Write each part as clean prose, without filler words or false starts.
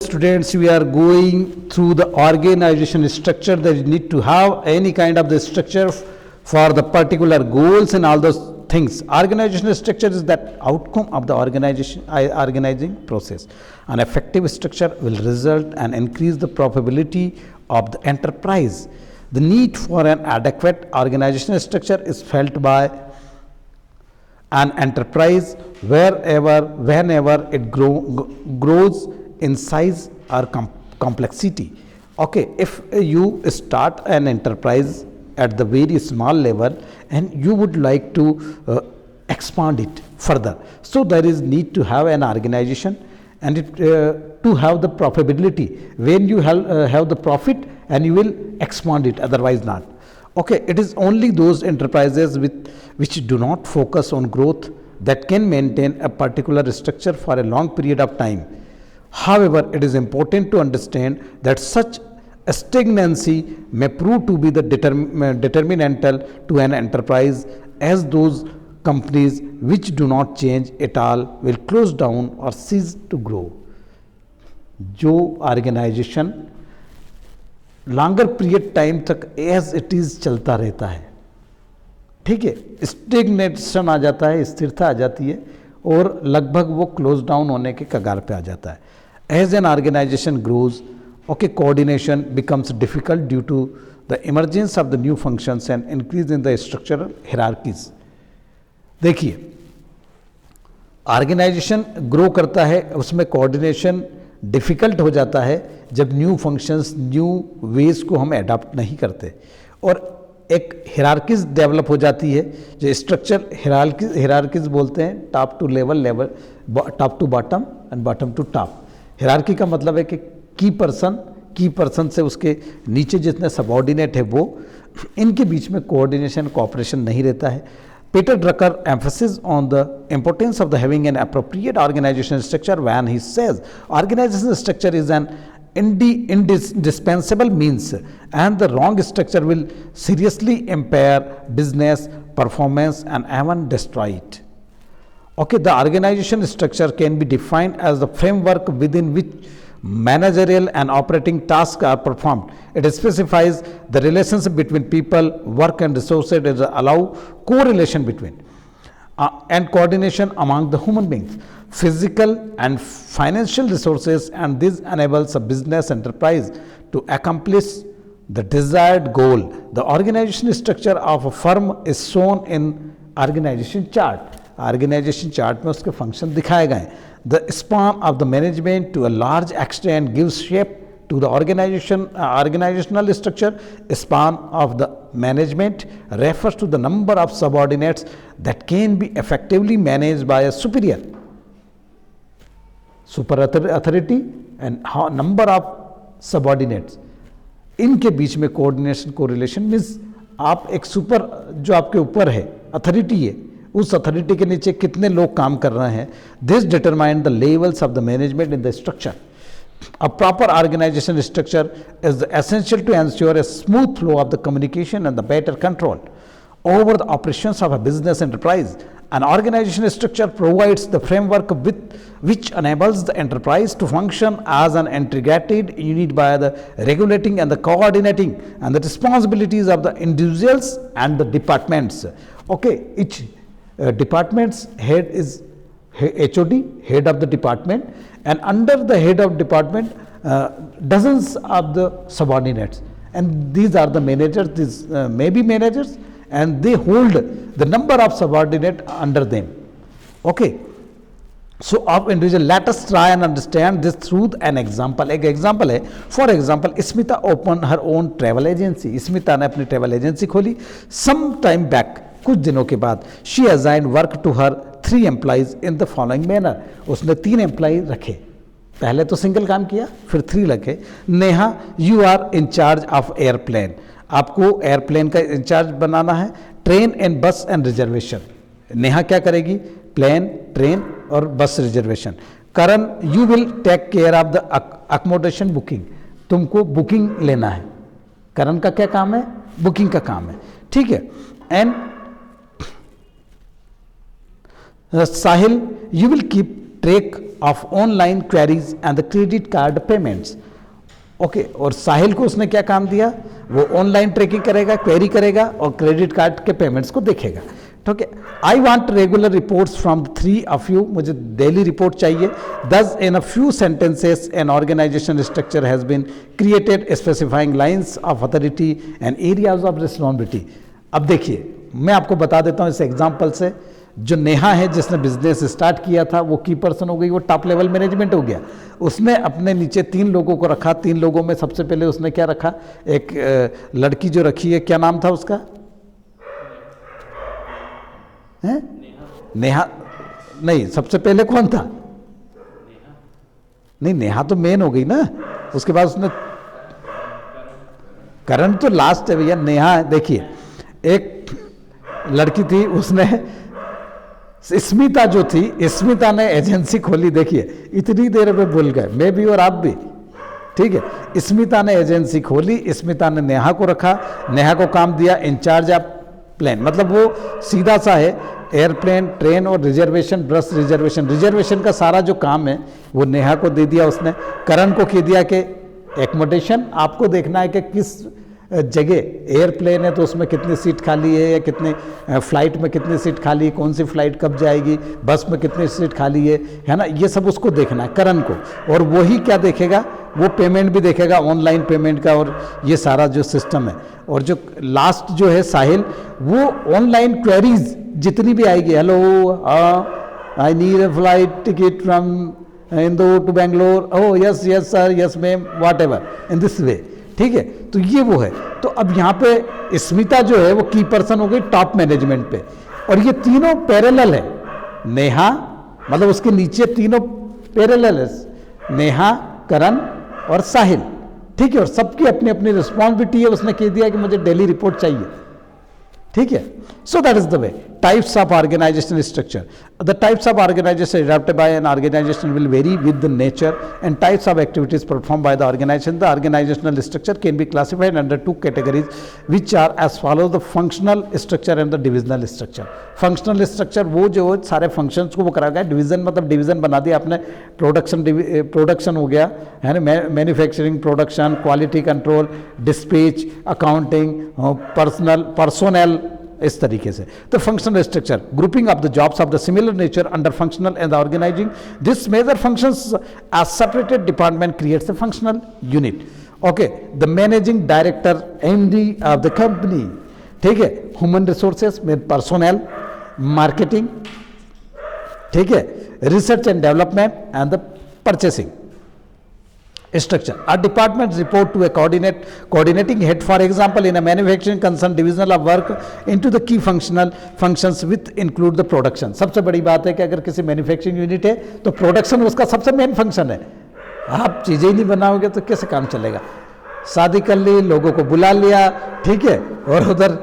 Students, we are going through the organization structure that you need to have any kind of the structure for the particular goals and all those things. Organizational structure is that outcome of the organizing process. An effective structure will result and increase the probability of the enterprise. The need for an adequate organizational structure is felt by an enterprise whenever it grows in size or complexity. Okay, if you start an enterprise at the very small level and you would like to expand it further, so there is need to have an organization and to have the profitability. When you have the profit and you will expand it, otherwise not. Okay, it is only those enterprises which do not focus on growth that can maintain a particular structure for a long period of time. However, it is important to understand that such stagnancy may prove to be the determinantal to an enterprise, as those companies which do not change at all will close down or cease to grow. जो organisation longer period time तक as it is चलता रहता है, ठीक है, stagnation आ जाता है, स्थिरता आ जाती है और लगभग वो क्लोज डाउन होने के कगार पे आ जाता है. As an organisation grows, okay, coordination becomes difficult due to the emergence of the new functions and increase in the structural hierarchies. देखिए, ऑर्गेनाइजेशन ग्रो करता है, उसमें कोऑर्डिनेशन डिफ़िकल्ट हो जाता है जब न्यू फंक्शंस, न्यू वेज को हम अडॉप्ट नहीं करते, और एक हिरार्कीज डेवलप हो जाती है, जो स्ट्रक्चर हिरार्कीज बोलते हैं, top to level, top to bottom and bottom to top. Hierarchy का मतलब है कि की पर्सन से उसके नीचे जितने सबऑर्डिनेट है वो, इनके बीच में कोऑर्डिनेशन, कोऑपरेशन नहीं रहता है. Peter Drucker emphasizes on the importance of having an appropriate organizational structure when he says organizational structure is an indispensable means and the wrong structure will seriously impair business performance and even destroy it. Okay, the organization structure can be defined as the framework within which managerial and operating tasks are performed. It specifies the relationship between people, work and resources. It allows correlation between and coordination among the human beings, physical and financial resources, and this enables a business enterprise to accomplish the desired goal. The organization structure of a firm is shown in organization chart. Organization chart में उसके function दिखाए गए. The span of the management to a large extent gives shape to the organizational structure. Span of the management refers to the number of subordinates that can be effectively managed by a superior authority and number of subordinates. इनके बीच में coordination, correlation means आप एक super जो आपके ऊपर है, authority है, उस अथॉरिटी के नीचे कितने लोग काम कर रहे हैं. This determine the levels of the management in the structure. A proper organisation structure is essential to ensure a smooth flow of the communication and the better control over the operations of a business enterprise. An organization structure provides the framework which enables the enterprise to function as an integrated unit by the regulating and the coordinating and the responsibilities of the individuals and the departments. Okay, each department's head is HOD, head of the department, and under the head of department dozens of the subordinates, and these are the managers. These may be managers and they hold the number of subordinate under them. Okay, so of individual, let us try and understand this through an example. एक example है, for example, Smita opened her own travel agency. Smita ने अपनी travel agency खोली. Some time back, कुछ दिनों के बाद, she assigned work to her 3 employees in the following manner. उसने 3 employee रखे. पहले तो सिंगल काम किया, फिर 3 रखे. Neha, you are in charge of airplane. आपको एयरप्लेन का इंचार्ज बनाना है. Train and bus and reservation, Neha क्या करेगी? प्लेन, ट्रेन और bus reservation. Karan, you will take care of the accommodation booking. तुमको बुकिंग लेना है. करण का क्या काम है? बुकिंग का काम है, ठीक है. And Sahil, you will keep track of online queries and the credit card payments. Okay और साहिल को उसने क्या काम दिया, वो ऑनलाइन ट्रैकिंग करेगा, क्वेरी करेगा और क्रेडिट कार्ड के पेमेंट्स को देखेगा. ठीक है. I want regular reports from the three of you. मुझे डेली रिपोर्ट चाहिए. Thus in a few sentences an organisation structure has been created specifying lines of authority and areas of responsibility. अब देखिए मैं आपको बता देता हूँ इस एग्जाम्पल से. जो नेहा है जिसने बिजनेस स्टार्ट किया था वो की पर्सन हो गई, वो टॉप लेवल मैनेजमेंट हो गया. उसने अपने नीचे 3 लोगों को रखा. 3 लोगों में सबसे पहले उसने क्या रखा, एक लड़की जो रखी है, क्या नाम था उसका, है नेहा. नहीं, सबसे पहले कौन था, नहीं नेहा तो मेन हो गई ना. उसके बाद उसने करण तो लास्ट है भैया. नेहा देखिए एक लड़की थी, उसने स्मिता जो थी, स्मिता ने एजेंसी खोली. देखिए इतनी देर में भूल गए, मैं भी और आप भी. ठीक है. स्मिता ने एजेंसी खोली, स्मिता ने नेहा को रखा. नेहा को काम दिया इंचार्ज ऑफ प्लेन, मतलब वो सीधा सा है एयरप्लेन, ट्रेन और रिजर्वेशन, बस रिजर्वेशन. रिजर्वेशन का सारा जो काम है वो नेहा को दे दिया उसने. करण को कह दिया कि एकोमोडेशन आपको देखना है कि किस जगह एयरप्लेन है तो उसमें कितनी सीट खाली है, या कितने फ्लाइट में कितनी सीट खाली है, कौन सी फ्लाइट कब जाएगी, बस में कितनी सीट खाली है ना, ये सब उसको देखना है करण को. और वही क्या देखेगा, वो पेमेंट भी देखेगा ऑनलाइन पेमेंट का और ये सारा जो सिस्टम है. और जो लास्ट जो है साहिल, वो ऑनलाइन क्वेरीज जितनी भी आएगी, hello I need a flight ticket from Indore to Bangalore, oh yes yes sir, yes ma'am, whatever, in this way. ठीक है. तो ये वो है. तो अब यहाँ पे स्मिता जो है वो की पर्सन हो गई टॉप मैनेजमेंट पे, और ये तीनों पैरेलल है. नेहा मतलब उसके नीचे तीनों पैरेलल है, नेहा, करण और साहिल. ठीक है. और सबकी अपनी अपनी रिस्पॉन्सिबिलिटी है. उसने कह दिया कि मुझे डेली रिपोर्ट चाहिए. ठीक है. So that is the way. Types of organizational structure. The types of organization adopted by an organization will vary with the nature and types of activities performed by the organization. The organizational structure can be classified under 2 categories, which are as follows: the functional structure and the divisional structure. Functional structure वो जो सारे functions को वो कराएगा. Division मतलब division बना दिया आपने. Production हो गया है ना, manufacturing, production, quality control, dispatch, accounting, personnel, इस तरीके से. तो functional structure, grouping of the jobs of the similar nature under functional and organizing this major functions as separated department creates a functional unit. Okay. The managing director, MD of the company. ठीक है. Human resources में personnel, marketing, ठीक है, research and development and the purchasing. Structure. A department report to a coordinating head. For example, in a manufacturing concern, division of work into the key functions with include the production. सबसे बड़ी बात है कि अगर किसी manufacturing unit है तो production उसका सबसे मेन फंक्शन है. आप चीज़ें ही नहीं बनाओगे तो कैसे काम चलेगा. शादी कर ली, लोगों को बुला लिया, ठीक है, और उधर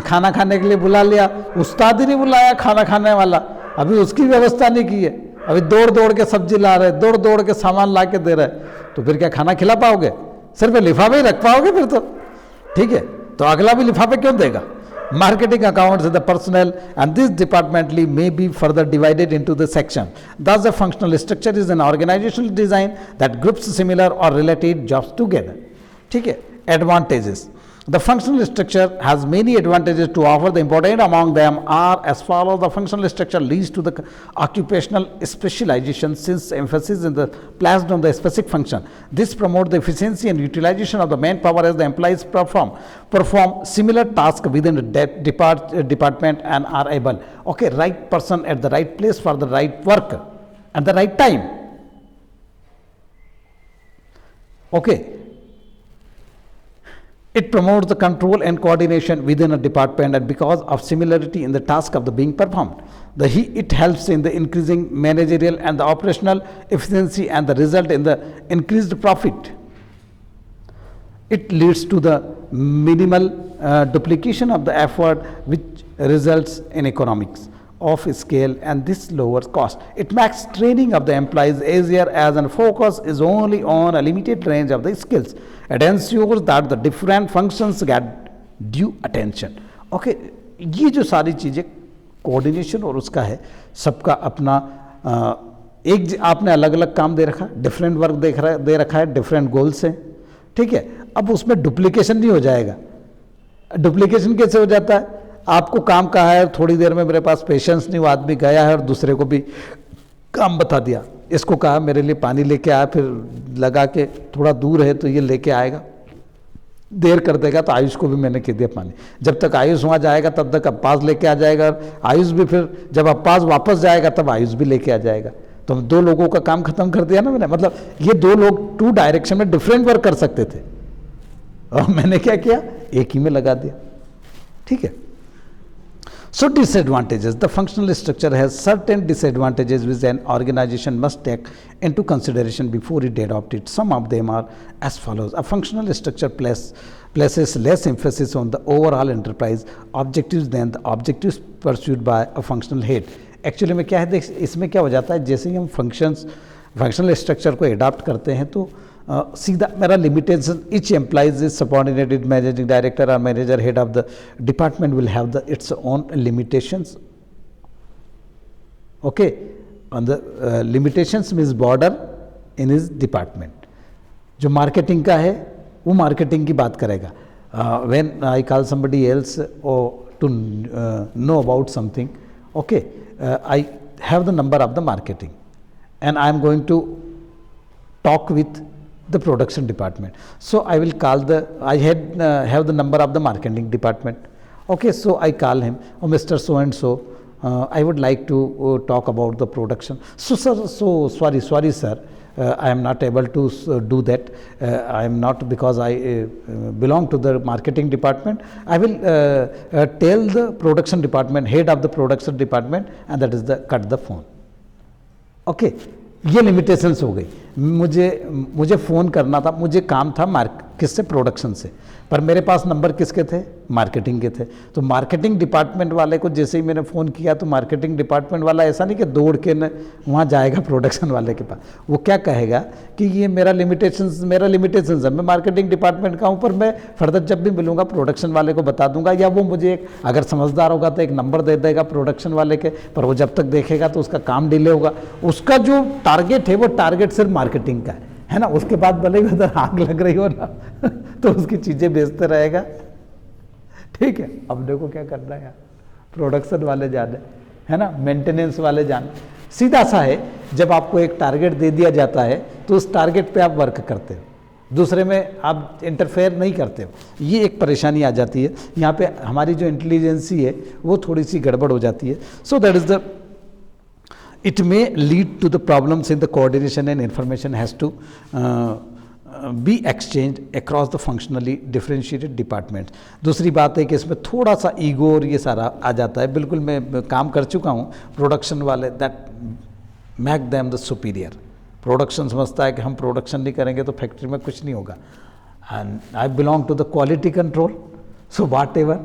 खाना खाने के लिए बुला लिया, उस्ताद ही नहीं बुलाया खाना खाने वाला, अभी उसकी व्यवस्था नहीं की है, अभी दौड़ दौड़ के सब्जी ला रहे, दौड़ दौड़ के सामान ला के दे रहे, तो फिर क्या खाना खिला पाओगे? सिर्फ लिफाफे ही रख पाओगे फिर तो. ठीक है. तो अगला भी लिफाफे क्यों देगा. Marketing accounts is the personnel, and this departmentally may be further divided into the section. Thus, the functional structure is an organizational design that groups similar or related jobs together. ठीक है. Advantages. The functional structure has many advantages to offer. The important among them are as follows. The functional structure leads to the occupational specialization since emphasis is placed on the specific function. This promotes the efficiency and utilization of the manpower as the employees perform similar tasks within the department and are able. Okay, right person at the right place for the right work at the right time. Okay. It promotes the control and coordination within a department, and because of similarity in the task of the being performed, it helps in the increasing managerial and the operational efficiency, and the result in the increased profit. It leads to the minimal duplication of the effort, which results in economics of scale, and this lowers cost. It makes training of the employees easier as the focus is only on a limited range of the skills. It ensures that the different functions get due attention. Okay, ये जो सारी चीज़ें coordination और उसका है, सबका अपना आपने अलग अलग काम दे रखा, डिफरेंट वर्क दे रखा है, डिफरेंट गोल्स हैं, ठीक है। अब उसमें डुप्लीकेशन नहीं हो जाएगा। डुप्लीकेशन कैसे हो जाता है? आपको काम कहा है, थोड़ी देर में मेरे पास पेशेंस नहीं, वो आदमी गया है और दूसरे को भी काम बता दिया, इसको कहा मेरे लिए पानी लेके आया, फिर लगा के थोड़ा दूर है तो ये लेके आएगा, देर कर देगा तो आयुष को भी मैंने कह दिया पानी। जब तक आयुष वहाँ जाएगा तब तक अब्बास लेके आ जाएगा, आयुष भी फिर जब अब्बास वापस जाएगा तब आयुष भी लेके आ जाएगा। तो हम 2 लोगों का काम खत्म कर दिया ना मैंने। मतलब ये 2 लोग 2 डायरेक्शन में डिफरेंट वर्क कर सकते थे और मैंने क्या किया, एक ही में लगा दिया, ठीक है। So disadvantages. The functional structure has certain disadvantages which an organization must take into consideration before it adopts it. Some of them are as follows. A functional structure places less emphasis on the overall enterprise objectives than the objectives pursued by a functional head. Actually में क्या है, इसमें क्या हो जाता है, जैसे ही हम फंक्शनल स्ट्रक्चर को अडॉप्ट करते हैं तो सीधा मेरा limitation, each employees is subordinated managing director or manager head of the department will have its own limitations. Okay, on the limitations means border in his department. जो मार्केटिंग का है वो मार्केटिंग की बात करेगा. When I call somebody else to know about something, okay, I have the number of the marketing and I am going to talk with the production department. So I will call I have the number of the marketing department. Okay, so I call him, oh Mr. So and so, I would like to talk about the production. So sir, so sorry sir, I am not able to do that. I am not, because I belong to the marketing department. I will tell the production department, head of the production department, and that is cut the phone. Okay, ये limitations हो गई. मुझे phone करना था, मुझे काम था किससे, प्रोडक्शन से, पर मेरे पास नंबर किसके थे, मार्केटिंग के थे. तो मार्केटिंग डिपार्टमेंट वाले को जैसे ही मैंने फ़ोन किया तो मार्केटिंग डिपार्टमेंट वाला ऐसा नहीं कि दौड़ के न वहाँ जाएगा प्रोडक्शन वाले के पास. वो क्या कहेगा कि ये मेरा लिमिटेशंस है, मैं मार्केटिंग डिपार्टमेंट का हूँ, पर मैं फर्दर जब भी मिलूंगा प्रोडक्शन वाले को बता दूंगा, या वो मुझे अगर समझदार होगा तो एक नंबर दे देगा प्रोडक्शन वाले के, पर वो जब तक देखेगा तो उसका काम डिले होगा. उसका जो टारगेट है वो टारगेट सिर्फ मार्केटिंग का है ना. उसके बाद भले ही उधर आग लग रही हो ना तो उसकी चीज़ें बेचते रहेगा, ठीक है. अब देखो क्या करना है, प्रोडक्शन वाले जाने, है ना, मेंटेनेंस वाले जाने. सीधा सा है, जब आपको एक टारगेट दे दिया जाता है तो उस टारगेट पे आप वर्क करते हो, दूसरे में आप इंटरफेयर नहीं करते हो. ये एक परेशानी आ जाती है यहाँ पे. हमारी जो इंटेलिजेंसी है वो थोड़ी सी गड़बड़ हो जाती है. So that is the it may lead to the problems in the coordination and information has to be exchanged across the functionally differentiated departments. दूसरी बात है कि इसमें थोड़ा सा ईगो और ये सारा आ जाता है. बिल्कुल मैं काम कर चुका हूँ प्रोडक्शन वाले, that make them the superior. Production समझता है कि हम प्रोडक्शन नहीं करेंगे तो फैक्ट्री में कुछ नहीं होगा. And I belong to the quality control, so whatever,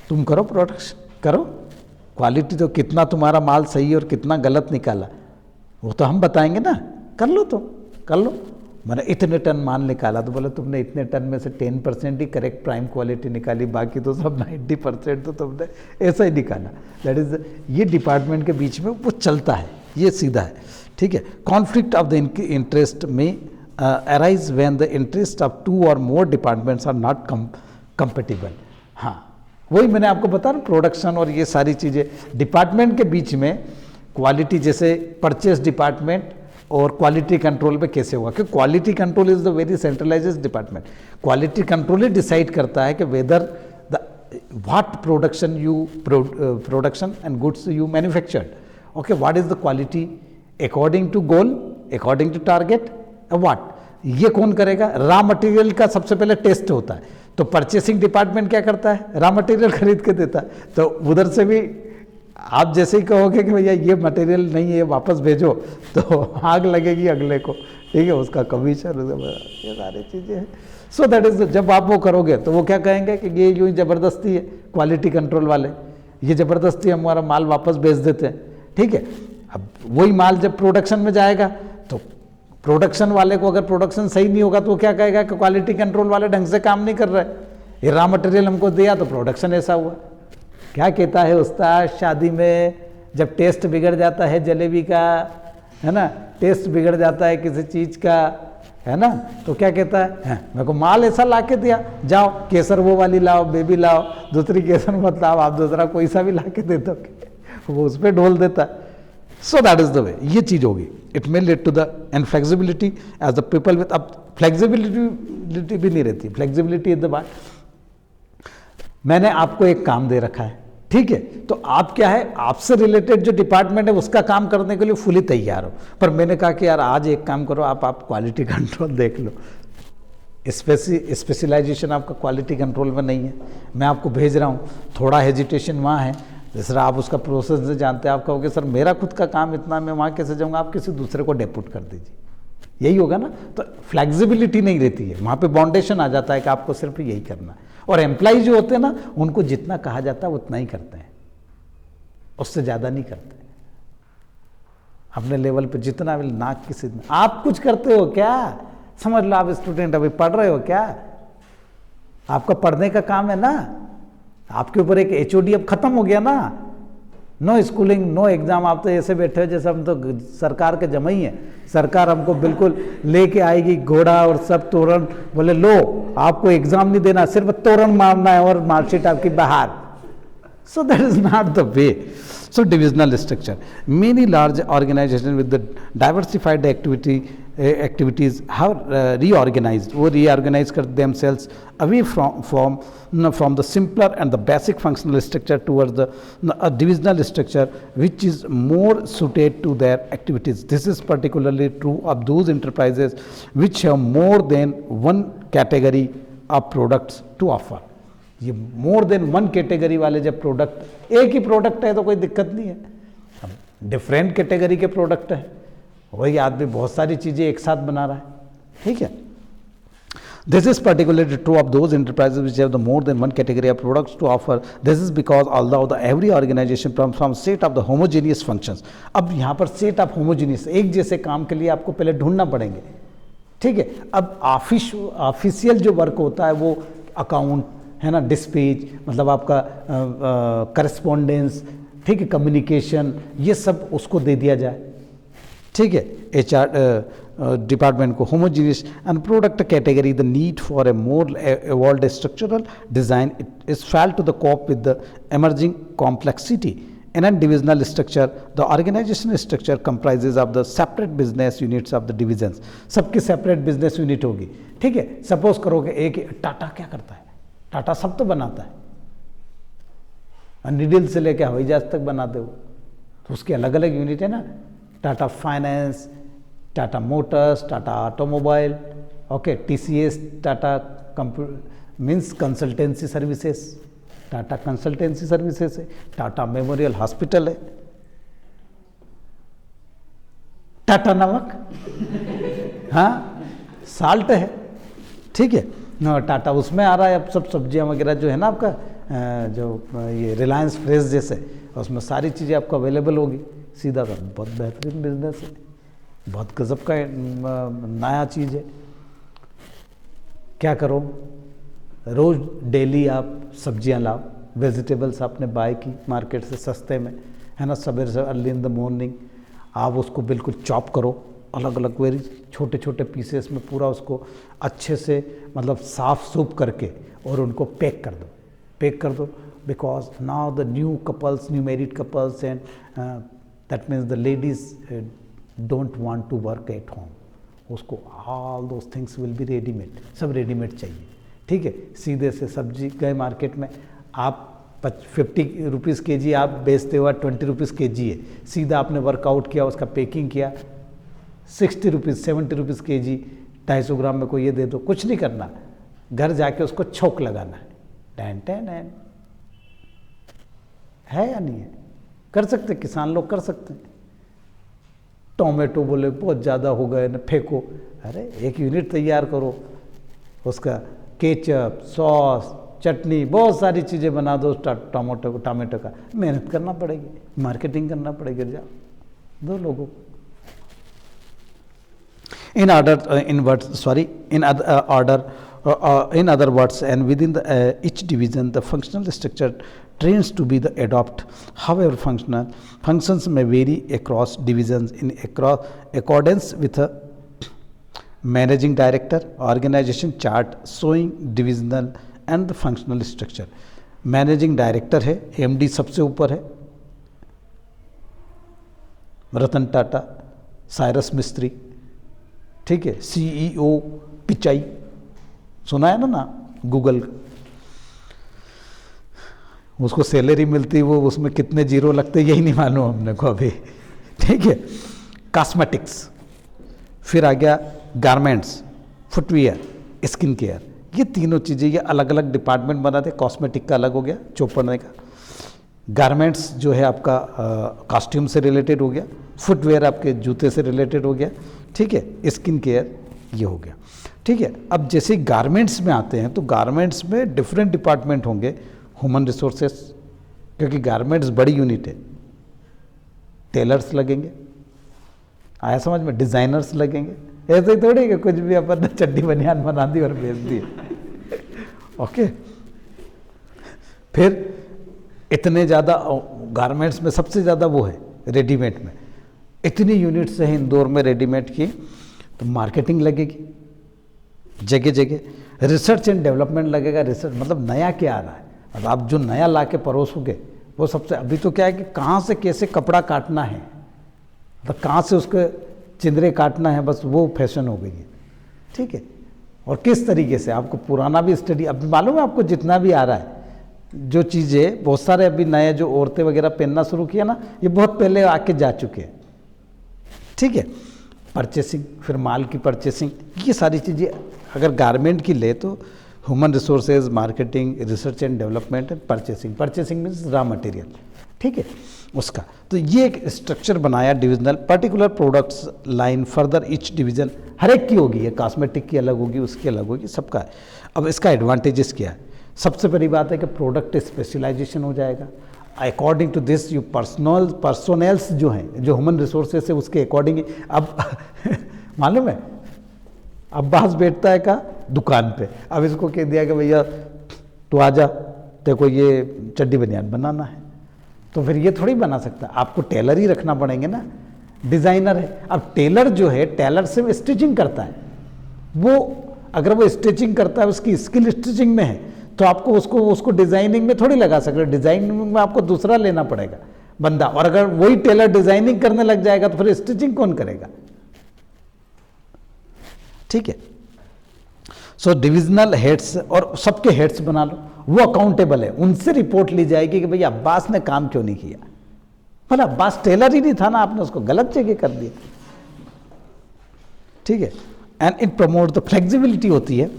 तुम करो प्रोडक्शन करो, क्वालिटी तो कितना तुम्हारा माल सही और कितना गलत निकाला वो तो हम बताएंगे ना, कर लो तुम कर लो. मैंने इतने टन माल निकाला तो बोले तुमने इतने टन में से 10% ही करेक्ट प्राइम क्वालिटी निकाली, बाकी तो सब 90% तो तुमने ऐसा ही निकाला. दैट इज ये डिपार्टमेंट के बीच में वो चलता है, ये सीधा है, ठीक है. कॉन्फ्लिक्ट ऑफ द इंटरेस्ट में arise when the interest of 2 or more departments are not compatible. हाँ, वही मैंने आपको बता रहा, प्रोडक्शन और ये सारी चीज़ें डिपार्टमेंट के बीच में, क्वालिटी जैसे परचेस डिपार्टमेंट और क्वालिटी कंट्रोल पे कैसे होगा, क्योंकि quality control is the very centralized department. Quality control ही डिसाइड करता है कि whether the what production and goods you manufactured, okay, what is the quality according to goal, according to target, what. ये कौन करेगा? रॉ मटेरियल का सबसे पहले टेस्ट होता है, तो परचेसिंग डिपार्टमेंट क्या करता है, रॉ मटेरियल खरीद के देता है. तो उधर से भी आप जैसे ही कहोगे कि भैया ये मटेरियल नहीं है वापस भेजो तो आग लगेगी अगले को, ठीक है, उसका कमीशन, ये सारी चीज़ें हैं. सो दैट इज, जब आप वो करोगे तो वो क्या कहेंगे कि ये यूँ ज़बरदस्ती है, क्वालिटी कंट्रोल वाले ये ज़बरदस्ती हमारा माल वापस भेज देते हैं, ठीक है. अब वही माल जब प्रोडक्शन में जाएगा तो प्रोडक्शन वाले को अगर प्रोडक्शन सही नहीं होगा तो वो क्या कहेगा कि क्वालिटी कंट्रोल वाले ढंग से काम नहीं कर रहे, ये रॉ मटेरियल हमको दिया तो प्रोडक्शन ऐसा हुआ. क्या कहता है उस्ताद, शादी में जब टेस्ट बिगड़ जाता है जलेबी का है ना, टेस्ट बिगड़ जाता है किसी चीज़ का, है ना, तो क्या कहता है, मेरे को माल ऐसा ला के दिया, जाओ केसर वो वाली लाओ, बेबी लाओ, दूसरी केसर मत लाओ, आप दूसरा कोई सा भी ला के दे दो, वो उस पर ढोल देता है। So that is the way, ये चीज होगी। It may lead to the inflexibility as the people with, अब फ्लेक्सिबिलिटी भी नहीं रहती, फ्लेक्सिबिलिटी इज द बात। मैंने आपको एक काम दे रखा है, ठीक है, तो आप क्या है, आपसे रिलेटेड जो डिपार्टमेंट है उसका काम करने के लिए फुली तैयार हो, पर मैंने कहा कि यार आज एक काम करो, आप क्वालिटी कंट्रोल देख लो, स्पेशलाइजेशन आपका क्वालिटी कंट्रोल में नहीं है, मैं आपको भेज रहा हूँ, थोड़ा हेजिटेशन वहाँ है, दूसरा आप उसका प्रोसेस नहीं जानते, आप कहोगे सर मेरा खुद का काम इतना, मैं वहाँ कैसे जाऊँगा, आप किसी दूसरे को डेपुट कर दीजिए, यही होगा ना। तो फ्लेक्सिबिलिटी नहीं रहती है वहाँ पे, बाउंडेशन आ जाता है कि आपको सिर्फ यही करना है। और एम्प्लॉय जो होते हैं ना, उनको जितना कहा जाता है उतना ही करते हैं, उससे ज़्यादा नहीं करते। अपने लेवल पे जितना भी नाक की सीध, आप कुछ करते हो क्या, समझ लो आप स्टूडेंट अभी पढ़ रहे हो क्या, आपका पढ़ने का काम है ना, आपके ऊपर एक एचओडी अब खत्म हो गया ना, नो स्कूलिंग नो एग्जाम, आप तो ऐसे बैठे हो जैसे हम तो सरकार के जमाई हैं, सरकार हमको बिल्कुल लेके आएगी घोड़ा और सब तोरण, बोले लो आपको एग्जाम नहीं देना, सिर्फ तोरण मारना है और मार्कशीट आपकी बाहर। सो that is not the way. So divisional structure, many large organizations with the diversified activities have reorganized, वो reorganize कर themselves away from the simpler and the basic functional structure towards the a divisional structure which is more suited to their activities. This is particularly true of those enterprises which have more than one category of products to offer. ये मोर than one category वाले जब product, एक ही product है तो कोई दिक्कत नहीं है, अब डिफरेंट कैटेगरी के प्रोडक्ट है, वही आदमी बहुत सारी चीज़ें एक साथ बना रहा है, ठीक है। This is particularly true of those enterprises which have the more than one category of products to offer. This is because although the every organization from set of the homogeneous functions. अब यहाँ पर set of homogeneous, एक जैसे काम के लिए आपको पहले ढूंढना पड़ेंगे, ठीक है। अब ऑफिशियल जो वर्क होता है वो अकाउंट है ना, डिस्पैच मतलब आपका करस्पॉन्डेंस, ठीक है, कम्युनिकेशन, ये सब उसको दे दिया जाए, ठीक है, HR डिपार्टमेंट को। Homogeneous and product category, the need for a more evolved structural design is fail to the cope with the emerging complexity. In a divisional structure, the organization structure comprises of the separate business units of the divisions. सबकी separate business unit होगी, ठीक है। Suppose करोगे एक टाटा क्या करता है, टाटा सब तो बनाता है, नीडल से लेकर हवाई जहाज तक बनाते हो, तो उसके अलग अलग यूनिट है ना, Tata finance, Tata Motors, Tata automobile, okay, TCS, Tata means consultancy services, Tata consultancy services है, टाटा मेमोरियल हॉस्पिटल है, टाटा नमक, हाँ साल्ट है, ठीक है, टाटा उसमें आ रहा है, अब सब सब्जियां वगैरह जो है ना आपका, जो ये रिलायंस फ्रेश जैसे, उसमें सारी चीज़ें आपको अवेलेबल होगी, सीधा सा बहुत बेहतरीन बिजनेस है, बहुत गजब का नया चीज़ है। क्या करो, रोज़ डेली आप सब्जियां लाओ, वेजिटेबल्स आपने बाय की मार्केट से सस्ते में, है ना, सवेरे से अर्ली इन द मॉर्निंग आप उसको बिल्कुल चॉप करो, अलग अलग वेरी छोटे छोटे पीसेस में पूरा उसको अच्छे से मतलब साफ सूफ करके और उनको पैक कर दो, because now the new couples, new married couples and that means the ladies don't want to work at home, उसको all those things will be readymade, सब रेडीमेड चाहिए, ठीक है। सीधे से सब्जी गए मार्केट में, आप 50 रुपीज़ के.जी. आप बेचते हो, 20 रुपीज़ के.जी. है, सीधा आपने वर्कआउट किया, उसका पैकिंग किया, 60 रुपीज़ 70 रुपीज़ के.जी. 250 ग्राम में कोई ये दे दो, कुछ नहीं करना, घर जाके उसको छोक लगाना है, टैन टैन टैन, है या नहीं है, कर सकते, किसान लोग कर सकते हैं। टोमेटो बोले बहुत ज़्यादा हो गए ना, फेंको, अरे एक यूनिट तैयार करो, उसका केचप, सॉस, चटनी, बहुत सारी चीज़ें बना दो टमाटो का, मेहनत करना पड़ेगी, मार्केटिंग करना पड़ेगी, जाओ दो लोगों को। In other words, and within each division, the functional structure trains to be the adopt. However, functions may vary across divisions in accordance with a managing director organization chart showing divisional and the functional structure. Managing director है, MD सबसे ऊपर है, Ratan Tata, Cyrus मिस्त्री, ठीक है, CEO Pichai, सुना है ना गूगल, उसको सैलरी मिलती वो उसमें कितने जीरो लगते यही नहीं मालूम हमने को अभी, ठीक है। कॉस्मेटिक्स, फिर आ गया गारमेंट्स, फुटवियर, स्किन केयर, ये तीनों चीज़ें ये अलग अलग डिपार्टमेंट बनाते। कॉस्मेटिक का अलग हो गया चोपड़ने का, गारमेंट्स जो है आपका कॉस्ट्यूम से रिलेटेड हो गया, फुटवेयर आपके जूते से रिलेटेड हो गया, ठीक है, स्किन केयर ये हो गया, ठीक है। अब जैसे गारमेंट्स में आते हैं तो गारमेंट्स में डिफरेंट डिपार्टमेंट होंगे, ह्यूमन रिसोर्सेस, क्योंकि गारमेंट्स बड़ी यूनिट है, टेलर्स लगेंगे, आया समझ में, डिज़ाइनर्स लगेंगे, ऐसे ही थोड़ी कि कुछ भी अपन ने चड्डी बनियान बना दी और बेच दी ओके। फिर इतने ज़्यादा गारमेंट्स में सबसे ज़्यादा वो है रेडीमेड में, इतनी यूनिट्स हैं इंदौर में रेडीमेड की, तो मार्केटिंग लगेगी जगह जगह, रिसर्च एंड डेवलपमेंट लगेगा, रिसर्च मतलब नया क्या आ रहा है, मतलब आप जो नया ला के परोसोगे वो सबसे, अभी तो क्या है कि कहाँ से कैसे कपड़ा काटना है, मतलब कहाँ से उसके चिंदरे काटना है, बस वो फैशन हो गई है, ठीक है। और किस तरीके से आपको पुराना भी स्टडी, अब मालूम है आपको जितना भी आ रहा है जो चीज़ें, बहुत सारे अभी नए जो औरतें वगैरह पहनना शुरू किया ना, ये बहुत पहले आके जा चुके हैं, ठीक है। परचेसिंग, फिर माल की परचेसिंग, ये सारी चीज़ें अगर गारमेंट की ले तो human resources, marketing, research and development and purchasing, purchasing means raw material, ठीक है उसका। तो ये एक स्ट्रक्चर बनाया divisional, particular products line, further each division हर एक की होगी, ये कॉस्मेटिक की अलग होगी, उसकी अलग होगी, सबका है। अब इसका एडवांटेजेस क्या है, सबसे बड़ी बात है कि प्रोडक्ट स्पेशलाइजेशन हो जाएगा, अकॉर्डिंग टू दिस यू पर्सोनेल्स जो हैं, जो ह्यूमन रिसोर्सेस है उसके अकॉर्डिंग। अब मालूम है अब्बास बैठता है का दुकान पे, अब इसको कह दिया कि भैया तू आजा, तेरे को ये चड्डी बनियान बनाना है, तो फिर ये थोड़ी बना सकता, आपको टेलर ही रखना पड़ेंगे ना, डिज़ाइनर है। अब टेलर जो है, टेलर से स्टिचिंग करता है, वो अगर वो स्टिचिंग करता है, उसकी स्किल स्टिचिंग में है, तो आपको उसको डिज़ाइनिंग में थोड़ी लगा सकते, डिज़ाइनिंग में आपको दूसरा लेना पड़ेगा बंदा, और अगर वही टेलर डिज़ाइनिंग करने लग जाएगा तो फिर स्टिचिंग कौन करेगा, ठीक है। सो डिविजनल हेड्स, और सबके हेड्स बना लो, वो अकाउंटेबल है, उनसे रिपोर्ट ली जाएगी कि भैया अब्बास ने काम क्यों नहीं किया, मतलब अब्बास टेलर ही नहीं था ना, आपने उसको गलत जगह कर दिया, ठीक है। And it promote the flexibility होती है,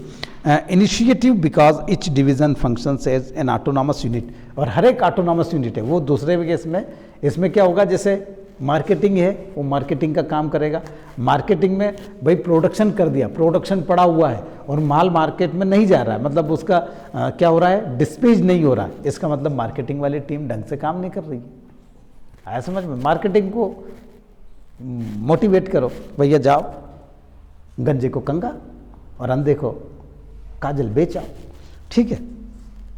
initiative because each division functions as an autonomous unit, और हर एक ऑटोनॉमस यूनिट है, वो दूसरे केस में इसमें क्या होगा, जैसे मार्केटिंग है वो मार्केटिंग का काम करेगा, मार्केटिंग में भाई प्रोडक्शन कर दिया, प्रोडक्शन पड़ा हुआ है और माल मार्केट में नहीं जा रहा है, मतलब उसका क्या हो रहा है, डिस्पैच नहीं हो रहा है, इसका मतलब मार्केटिंग वाली टीम ढंग से काम नहीं कर रही है, आया समझ में। मार्केटिंग को मोटिवेट करो, भैया जाओ गंजे को कंगा और अंधे को काजल बेचाओ, ठीक है।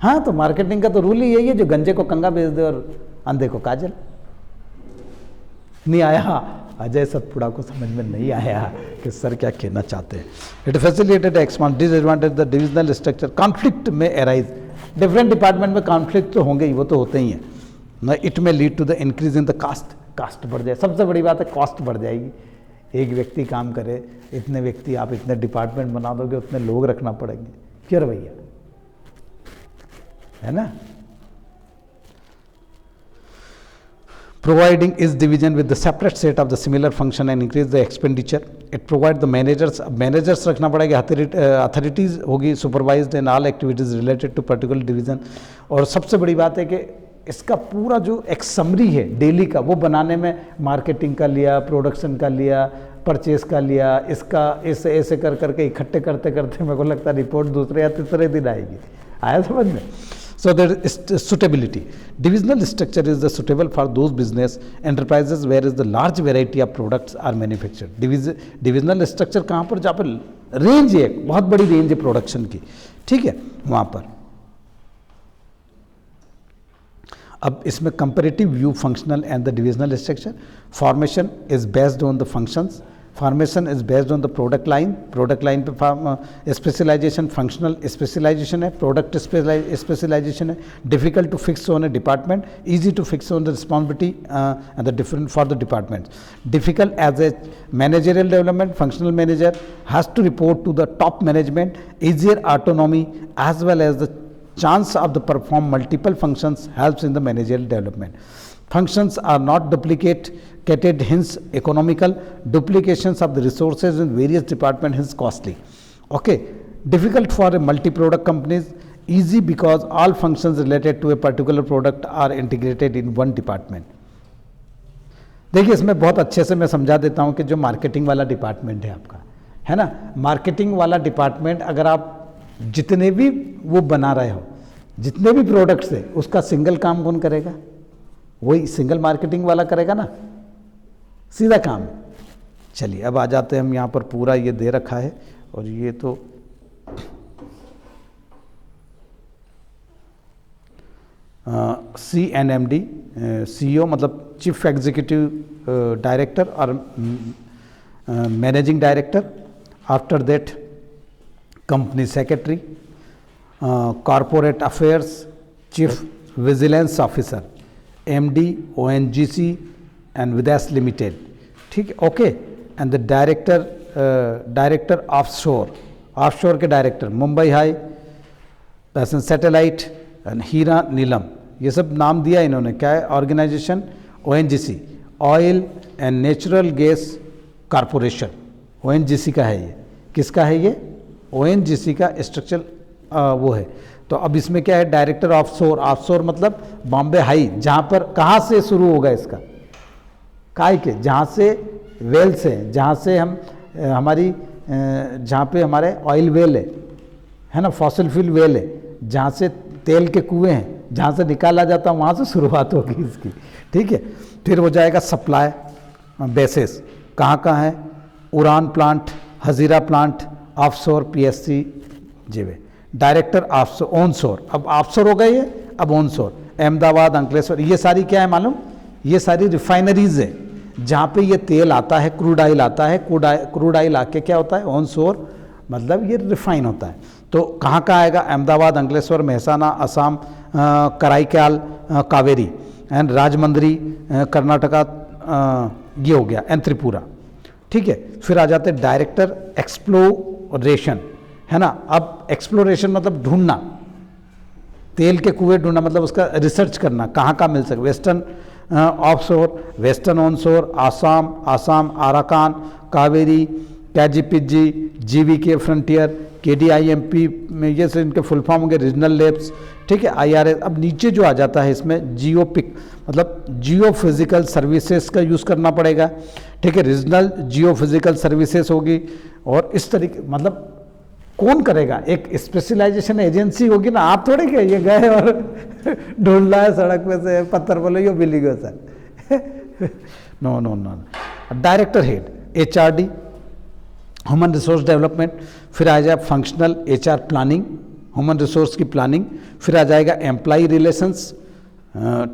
हाँ, तो मार्केटिंग का तो रूल ही यही है, जो गंजे को कंगा बेच दे और अंधे को काजल। नहीं आया अजय सतपुड़ा को समझ में नहीं आया कि सर क्या कहना चाहते हैं। It facilitated expand disadvantage the divisional structure, conflict में एराइज, डिफरेंट डिपार्टमेंट में कॉन्फ्लिक्ट तो होंगे ही, वो तो होते ही हैं ना। It may lead to the increase in the cost, cost बढ़ जाए, सबसे बड़ी बात है कॉस्ट बढ़ जाएगी, एक व्यक्ति काम करे, इतने व्यक्ति आप इतने डिपार्टमेंट बना दोगे, उतने लोग रखना पड़ेंगे, क्यों भैया, है ना। Providing is division with the separate set of the similar function and increase the expenditure. It provide the managers, managers रखना पड़ेगा, authorities होगी, supervised and all activities related to particular division। और सबसे बड़ी बात है कि इसका पूरा जो एक समरी है डेली का, वो बनाने में मार्केटिंग का लिया, प्रोडक्शन का लिया, परचेस का लिया, इसका ऐसे ऐसे कर करके इकट्ठे करते करते मेरे को लगता है रिपोर्ट दूसरे या तीसरे दिन आएगी, आया समझ में। So there is suitability. Divisional structure is the suitable for those business enterprises where is the large variety of products are manufactured. Divisional structure कहाँ पर, जहाँ पर रेंज है, बहुत बड़ी रेंज है प्रोडक्शन की, ठीक है, वहाँ पर अब इसमें comparative view functional and the divisional structure. Formation is based on the functions, formation is based on the product line पे स्पेशलाइजेशन, फंक्शनल स्पेशलाइजेशन है, प्रोडक्ट स्पेशलाइजेशन है, difficult to fix on a department, easy to fix on the responsibility and the different for the department. Difficult as a managerial development, functional manager has to report to the top management, easier autonomy as well as the chance of the perform multiple functions helps in the managerial development. Functions are not duplicated, hence economical. Duplications of the resources in various departments hence costly. Okay, difficult for a multi-product companies, easy because all functions related to a particular product are integrated in one department. देखिए इसमें बहुत अच्छे से मैं समझा देता हूँ कि जो मार्केटिंग वाला डिपार्टमेंट है आपका, है ना, मार्केटिंग वाला डिपार्टमेंट अगर आप जितने भी वो बना रहे हो, जितने भी प्रोडक्ट्स है, उसका सिंगल काम कौन करेगा? वही सिंगल मार्केटिंग वाला करेगा ना, सीधा काम. चलिए अब आ जाते हैं हम, यहाँ पर पूरा ये दे रखा है और ये तो CNMD, CEO मतलब चीफ एग्जीक्यूटिव डायरेक्टर और managing director. After that company secretary, corporate affairs, chief vigilance officer, MD, ONGC and Vidas Limited. ठीक है, okay. And the director offshore के डायरेक्टर मुंबई हाई, पैसन सैटेलाइट एंड हीरा नीलम, ये सब नाम दिया इन्होंने. क्या है? Organisation ONGC, oil and natural gas corporation, ONGC का है ये. किसका है ये? ONGC का स्ट्रक्चर वो है. तो अब इसमें क्या है? डायरेक्टर ऑफशोर मतलब बॉम्बे हाई, जहाँ पर कहाँ से शुरू होगा इसका? काय के, जहाँ से वेल से, जहाँ से हम हमारी जहाँ पे हमारे ऑयल वेल है ना, फॉसिल फ्यूल वेल है, जहाँ से तेल के कुएँ हैं, जहाँ से निकाला जाता है, वहाँ से शुरुआत होगी इसकी. ठीक है. फिर हो जाएगा सप्लाई बेसिस, कहाँ है? Uran plant, Hazira plant, offshore PSC JV. Director offshore onshore, अब ऑफशोर हो गई है, अब ऑनशोर अहमदाबाद, अंकलेश्वर, ये सारी क्या है मालूम? ये सारी रिफाइनरीज है जहाँ पे ये तेल आता है, क्रूड ऑयल आता है. क्रूड ऑयल आके क्या होता है? ऑनशोर मतलब ये रिफाइन होता है. तो कहाँ आएगा? अहमदाबाद, अंकलेश्वर, मेहसाना, असम, कराईकल, कावेरी एंड राजमंद्री, कर्नाटका, ये हो गया, एंड त्रिपुरा. ठीक है. फिर आ जाते हैं डायरेक्टर एक्सप्लोरेशन, है ना. अब एक्सप्लोरेशन मतलब ढूंढना, तेल के कुएं ढूंढना, मतलब उसका रिसर्च करना, कहाँ मिल सके. Western offshore, western onshore, Assam, Arakan, Cauvery, KGPG, GVK frontier, KDIMP में, ये से इनके फुल फॉर्म होंगे. Regional labs. ठीक है. IRS. अब नीचे जो आ जाता है इसमें जियोपिक मतलब जियो फिजिकल सर्विसेज का यूज़ करना पड़ेगा. ठीक है. रीजनल जियो फिजिकल सर्विसेज होगी. और इस तरीके मतलब कौन करेगा? एक स्पेशलाइजेशन एजेंसी होगी ना. आप थोड़े क्या ये गए और ढूंढ रहा है सड़क पे से पत्थर बोले यो बिल्ली go sir. No. Director head HRD, human resource development. फिर आ जाए functional HR planning, human resource की प्लानिंग. फिर आ जाएगा एम्प्लॉय रिलेशंस.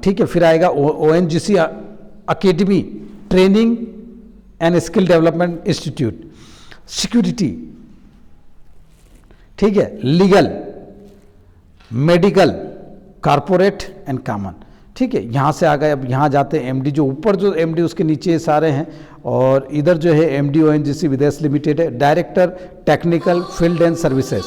ठीक है. फिर आएगा ONGC academy, training and skill development institute. Security. ठीक है. Legal, medical, corporate and common. ठीक है. यहाँ से आ गए. अब यहाँ जाते हैं MD, जो ऊपर जो MD उसके नीचे सारे हैं. और इधर जो है MD ONGC विदेश लिमिटेड है. Director technical field and services,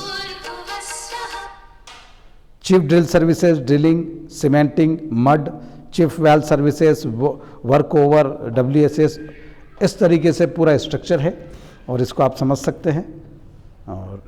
chief drill services, drilling, cementing, mud, chief well services, work over, WSS. इस तरीके से पूरा स्ट्रक्चर है और इसको आप समझ सकते हैं. और